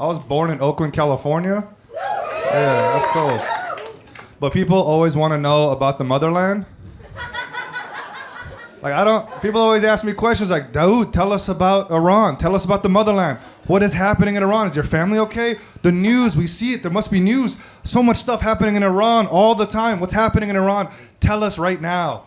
I was born in Oakland, California. Yeah, that's cool. But people always want to know about the motherland. People always ask me questions like, Dauood, tell us about Iran. Tell us about the motherland. What is happening in Iran? Is your family okay? The news, we see it. There must be news. So much stuff happening in Iran all the time. What's happening in Iran? Tell us right now.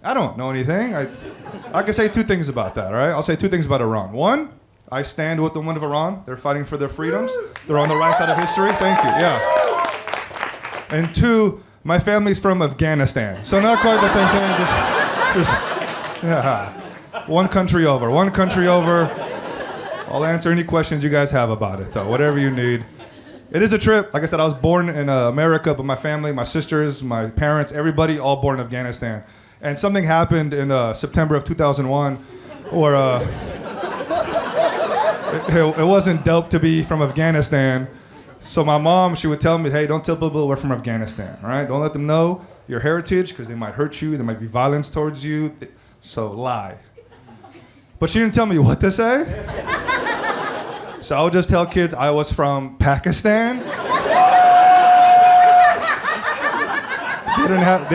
I don't know anything. I can say two things about that, all right? I'll say two things about Iran. One, I stand with the women of Iran. They're fighting for their freedoms. They're on the right side of history. Thank you, yeah. And two, my family's from Afghanistan. So not quite the same thing, yeah. One country over. I'll answer any questions you guys have about it, though, whatever you need. It is a trip. Like I said, I was born in America, but my family, my sisters, my parents, everybody, all born in Afghanistan. And something happened in September of 2001 where it wasn't dope to be from Afghanistan. So my mom, she would tell me, hey, don't tell people we're from Afghanistan, all right? Don't let them know your heritage because they might hurt you. There might be violence towards you. So lie. But she didn't tell me what to say. So I would just tell kids I was from Pakistan. They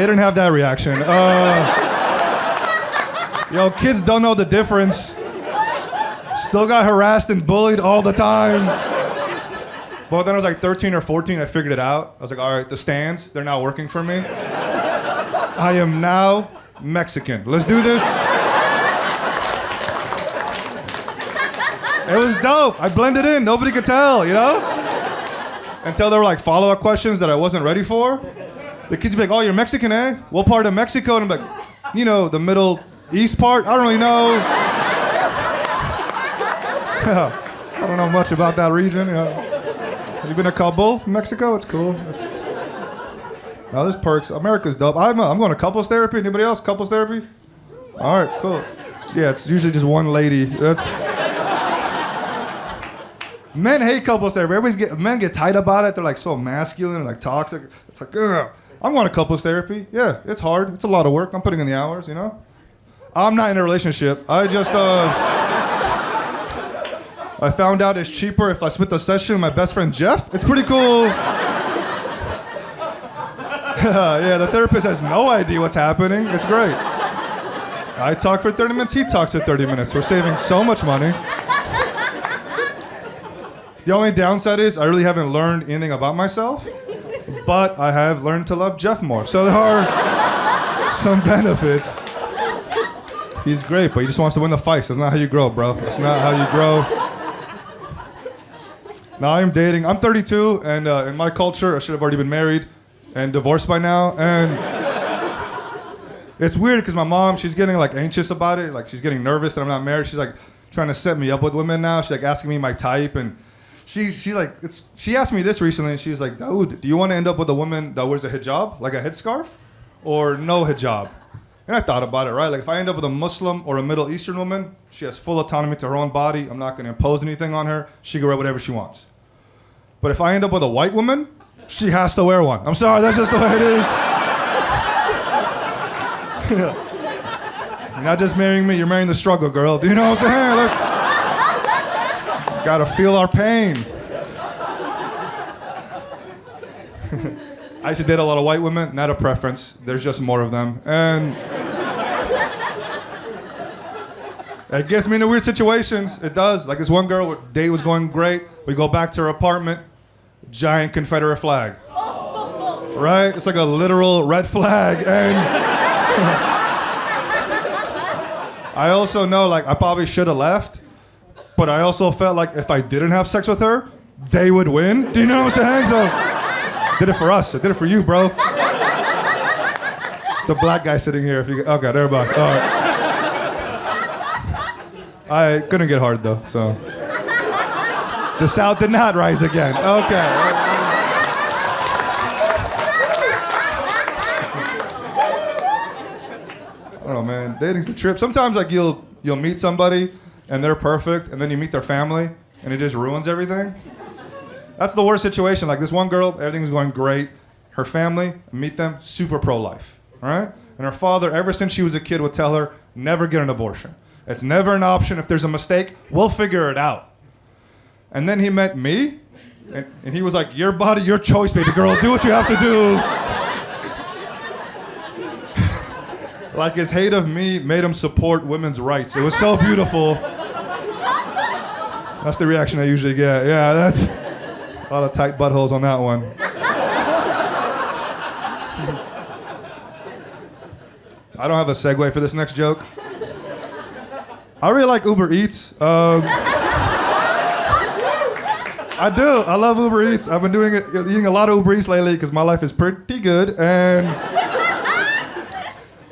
didn't have that reaction. Kids don't know the difference. Still got harassed and bullied all the time. But then I was like 13 or 14, I figured it out. I was like, all right, the stands, they're now working for me. I am now Mexican. Let's do this. It was dope. I blended in. Nobody could tell, you know? Until there were like follow-up questions that I wasn't ready for. The kids would be like, oh, you're Mexican, eh? What part of Mexico? And I'm like, the Middle East part? I don't really know. I don't know much about that region. Have you been to Kabul, Mexico? It's cool. Now there's perks. America's dope. I'm going to couples therapy. Anybody else? Couples therapy? All right, cool. Yeah, it's usually just one lady. Men hate couples therapy. Men get tight about it. They're like so masculine and like toxic. It's like, ugh. I'm going to couples therapy. Yeah, it's hard. It's a lot of work. I'm putting in the hours, you know? I'm not in a relationship. I just, I found out it's cheaper if I split the session with my best friend Jeff. It's pretty cool. Yeah, the therapist has no idea what's happening. It's great. I talk for 30 minutes, he talks for 30 minutes. We're saving so much money. The only downside is I really haven't learned anything about myself, but I have learned to love Jeff more. So there are some benefits. He's great, but he just wants to win the fights. That's not how you grow, bro. That's not how you grow. Now I'm dating. I'm 32, and in my culture, I should have already been married and divorced by now. And it's weird because my mom, she's getting like anxious about it. Like she's getting nervous that I'm not married. She's like trying to set me up with women now. She's like asking me my type, and she asked me this recently, and she was like, Dauood, do you want to end up with a woman that wears a hijab, like a headscarf, or no hijab? And I thought about it, right? Like if I end up with a Muslim or a Middle Eastern woman, she has full autonomy to her own body. I'm not going to impose anything on her. She can wear whatever she wants. But if I end up with a white woman, she has to wear one. I'm sorry, that's just the way it is. You're not just marrying me, you're marrying the struggle, girl. Do you know what I'm saying? Gotta feel our pain. I used to date a lot of white women, not a preference. There's just more of them. And it gets me into weird situations. It does. Like this one girl, date was going great. We go back to her apartment, giant Confederate flag. Right? It's like a literal red flag. And I also know, like, I probably should have left, but I also felt like if I didn't have sex with her, they would win. Do you know what I'm saying? So I did it for us. I did it for you, bro. It's a black guy sitting here. Okay, there we go. All right. I couldn't get hard, though, so. The South did not rise again. Okay. I don't know, man. Dating's a trip. Sometimes, like, you'll meet somebody, and they're perfect, and then you meet their family, and it just ruins everything. That's the worst situation. Like, this one girl, everything's going great. Her family, meet them, super pro-life, all right? And her father, ever since she was a kid, would tell her, never get an abortion. It's never an option. If there's a mistake, we'll figure it out. And then he met me, and he was like, your body, your choice, baby girl. Do what you have to do. Like his hate of me made him support women's rights. It was so beautiful. That's the reaction I usually get. Yeah, that's a lot of tight buttholes on that one. I don't have a segue for this next joke. I really like Uber Eats. I do. I love Uber Eats. I've been eating a lot of Uber Eats lately because my life is pretty good. And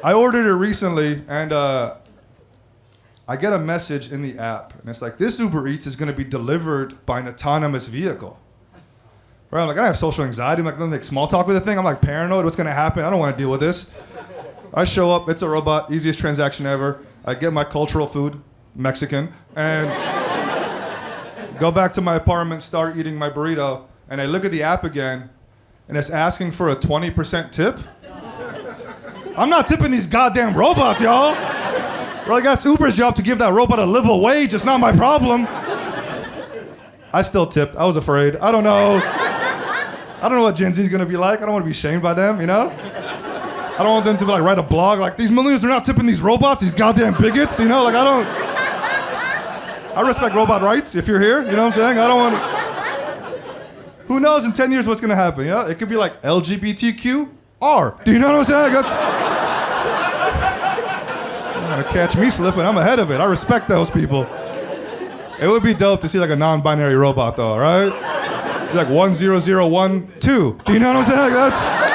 I ordered it recently, and I get a message in the app, and it's like, this Uber Eats is going to be delivered by an autonomous vehicle. Right? I'm like, I have social anxiety. I'm like, don't make small talk with the thing. I'm like paranoid. What's going to happen? I don't want to deal with this. I show up. It's a robot. Easiest transaction ever. I get my cultural food, Mexican, and go back to my apartment, start eating my burrito, and I look at the app again, and it's asking for a 20% tip. I'm not tipping these goddamn robots, y'all. Well, I guess Uber's job to give that robot a livable wage. It's not my problem. I still tipped. I was afraid. I don't know what Gen Z's gonna be like. I don't want to be shamed by them, you know? I don't want them to write a blog like, these millennials are not tipping these robots, these goddamn bigots, you know? Like, I respect robot rights if you're here, you know what I'm saying? I don't want Who knows in 10 years what's gonna happen, you know? It could be like LGBTQR. Do you know what I'm saying? That's... You're gonna catch me slipping, I'm ahead of it. I respect those people. It would be dope to see like a non-binary robot though, right? Like 10012. Do you know what I'm saying? Like, that's...